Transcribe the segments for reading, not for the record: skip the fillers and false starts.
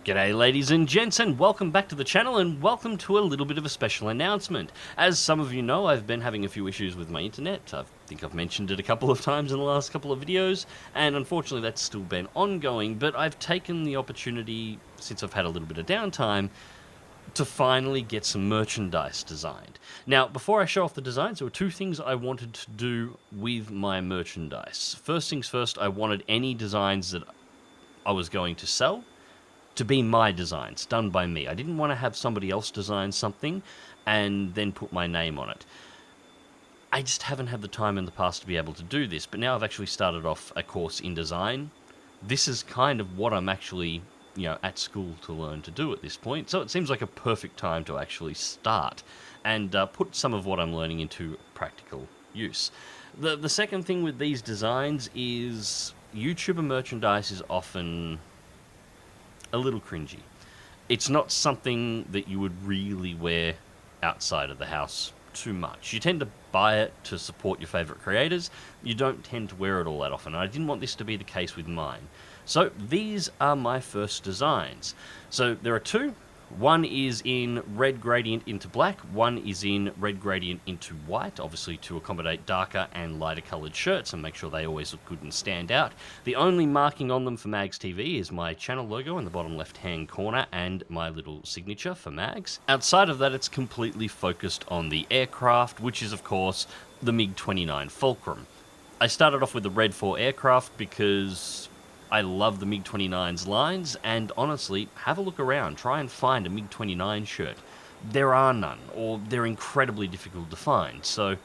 G'day ladies and gents, and welcome back to the channel, and welcome to a little bit of a special announcement. As some of you know, I've been having a few issues with my internet. I think I've mentioned it a couple of times in the last couple of videos, and unfortunately that's still been ongoing, but I've taken the opportunity, since I've had a little bit of downtime, to finally get some merchandise designed. Now, before I show off the designs, there were two things I wanted to do with my merchandise. First things first, I wanted any designs that I was going to sell to be my designs, done by me. I didn't want to have somebody else design something and then put my name on it. I just haven't had the time in the past to be able to do this, but now I've actually started off a course in design. This is kind of what I'm actually, at school to learn to do at this point, so it seems like a perfect time to actually start and put some of what I'm learning into practical use. The second thing with these designs is YouTuber merchandise is often a little cringy. It's not something that you would really wear outside of the house too much. You tend to buy it to support your favourite creators. You don't tend to wear it all that often. And I didn't want this to be the case with mine. So these are my first designs. So there are two. One is in red gradient into black, one is in red gradient into white, obviously to accommodate darker and lighter coloured shirts and make sure they always look good and stand out. The only marking on them for Mags TV is my channel logo in the bottom left hand corner and my little signature for Mags. Outside of that, it's completely focused on the aircraft, which is of course the MiG-29 Fulcrum. I started off with the Red 4 aircraft because I love the MiG-29's lines, and honestly, have a look around. Try and find a MiG-29 shirt. There are none, or they're incredibly difficult to find. So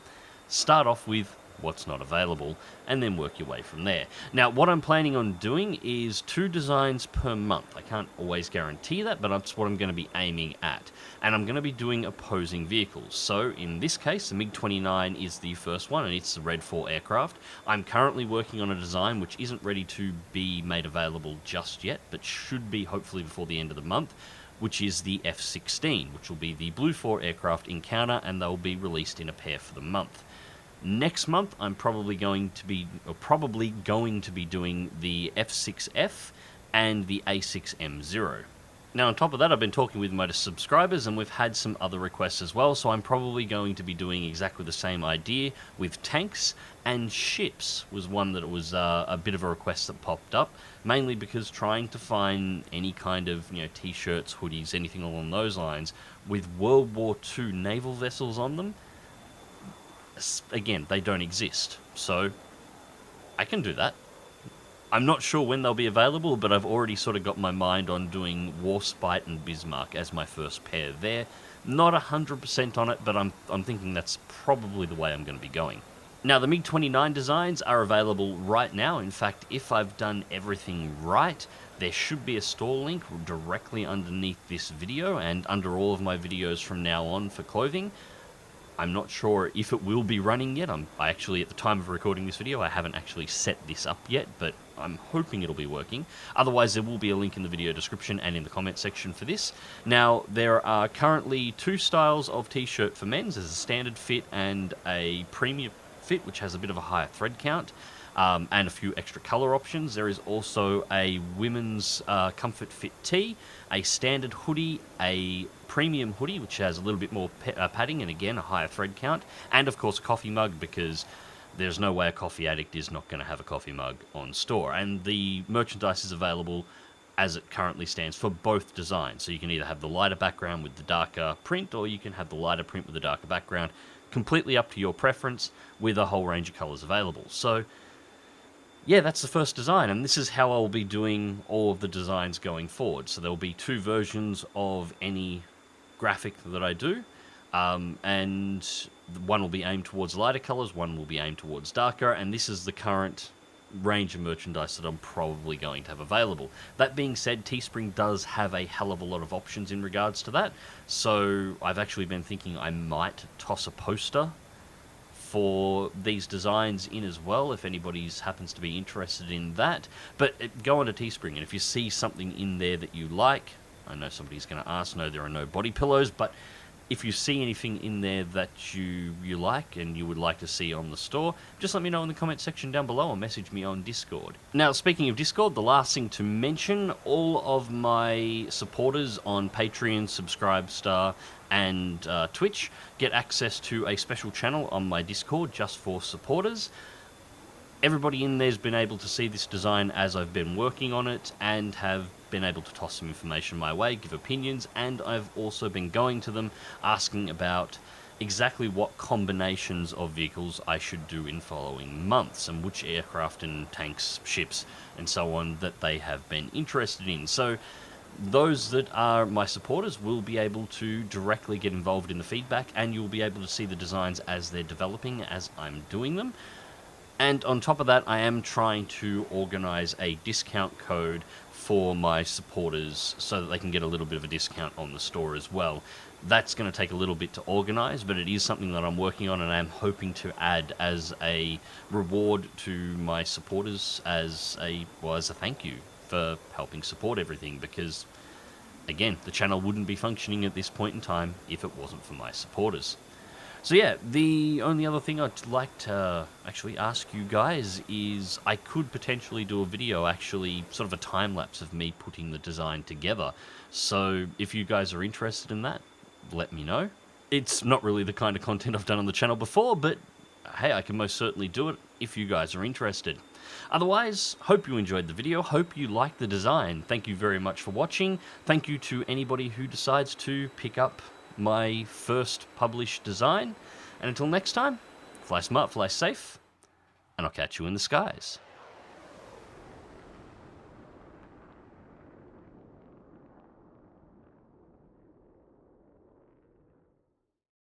start off with what's not available, and then work your way from there. Now, what I'm planning on doing is 2 designs per month. I can't always guarantee that, but that's what I'm going to be aiming at. And I'm going to be doing opposing vehicles. So in this case, the MiG-29 is the first one, and it's the Red 4 aircraft. I'm currently working on a design which isn't ready to be made available just yet, but should be hopefully before the end of the month, which is the F-16, which will be the Blue 4 aircraft encounter, and they'll be released in a pair for the month. Next month, I'm probably going to be doing the F6F and the A6M0. Now, on top of that, I've been talking with my subscribers, and we've had some other requests as well, so I'm probably going to be doing exactly the same idea with tanks, and ships was one that was a bit of a request that popped up, mainly because trying to find any kind of, t-shirts, hoodies, anything along those lines, with World War II naval vessels on them, again, they don't exist, so I can do that. I'm not sure when they'll be available, but I've already sort of got my mind on doing Warspite and Bismarck as my first pair there. Not 100% on it, but I'm thinking that's probably the way I'm going to be going. Now, the MiG-29 designs are available right now. In fact, if I've done everything right, there should be a store link directly underneath this video and under all of my videos from now on for clothing. I'm not sure if it will be running yet. I actually, at the time of recording this video, I haven't actually set this up yet, but I'm hoping it'll be working. Otherwise, there will be a link in the video description and in the comment section for this. Now, there are currently 2 styles of t-shirt for men's. There's a standard fit and a premium fit, which has a bit of a higher thread count, and a few extra color options. There is also a women's comfort fit tee, a standard hoodie, a premium hoodie, which has a little bit more padding and again a higher thread count, and of course a coffee mug, because there's no way a coffee addict is not going to have a coffee mug on store. And the merchandise is available as it currently stands for both designs, so you can either have the lighter background with the darker print, or you can have the lighter print with the darker background, completely up to your preference, with a whole range of colors available. So yeah, that's the first design, and this is how I'll be doing all of the designs going forward. So there'll be 2 versions of any graphic that I do, and one will be aimed towards lighter colors, one will be aimed towards darker, and this is the current range of merchandise that I'm probably going to have available. That being said, Teespring does have a hell of a lot of options in regards to that, so I've actually been thinking I might toss a poster for these designs in as well, if anybody happens to be interested in that. But go onto Teespring, and if you see something in there that you like, I know somebody's going to ask, no, there are no body pillows, but If you see anything in there that you like and you would like to see on the store, just let me know in the comment section down below or message me on Discord. Now, speaking of Discord, the last thing to mention, all of my supporters on Patreon, Subscribestar, and Twitch get access to a special channel on my Discord just for supporters. Everybody in there's been able to see this design as I've been working on it and have been able to toss some information my way, give opinions, and I've also been going to them asking about exactly what combinations of vehicles I should do in following months and which aircraft and tanks, ships, and so on that they have been interested in. So those that are my supporters will be able to directly get involved in the feedback, and you'll be able to see the designs as they're developing as I'm doing them. And on top of that, I am trying to organise a discount code for my supporters so that they can get a little bit of a discount on the store as well. That's going to take a little bit to organise, but it is something that I'm working on and I'm hoping to add as a reward to my supporters as a thank you for helping support everything, because, again, the channel wouldn't be functioning at this point in time if it wasn't for my supporters. So yeah, the only other thing I'd like to actually ask you guys is I could potentially do a video, actually sort of a time-lapse of me putting the design together. So if you guys are interested in that, let me know. It's not really the kind of content I've done on the channel before, but hey, I can most certainly do it if you guys are interested. Otherwise, hope you enjoyed the video, hope you liked the design. Thank you very much for watching. Thank you to anybody who decides to pick up my first published design. And until next time, fly smart, fly safe, and I'll catch you in the skies.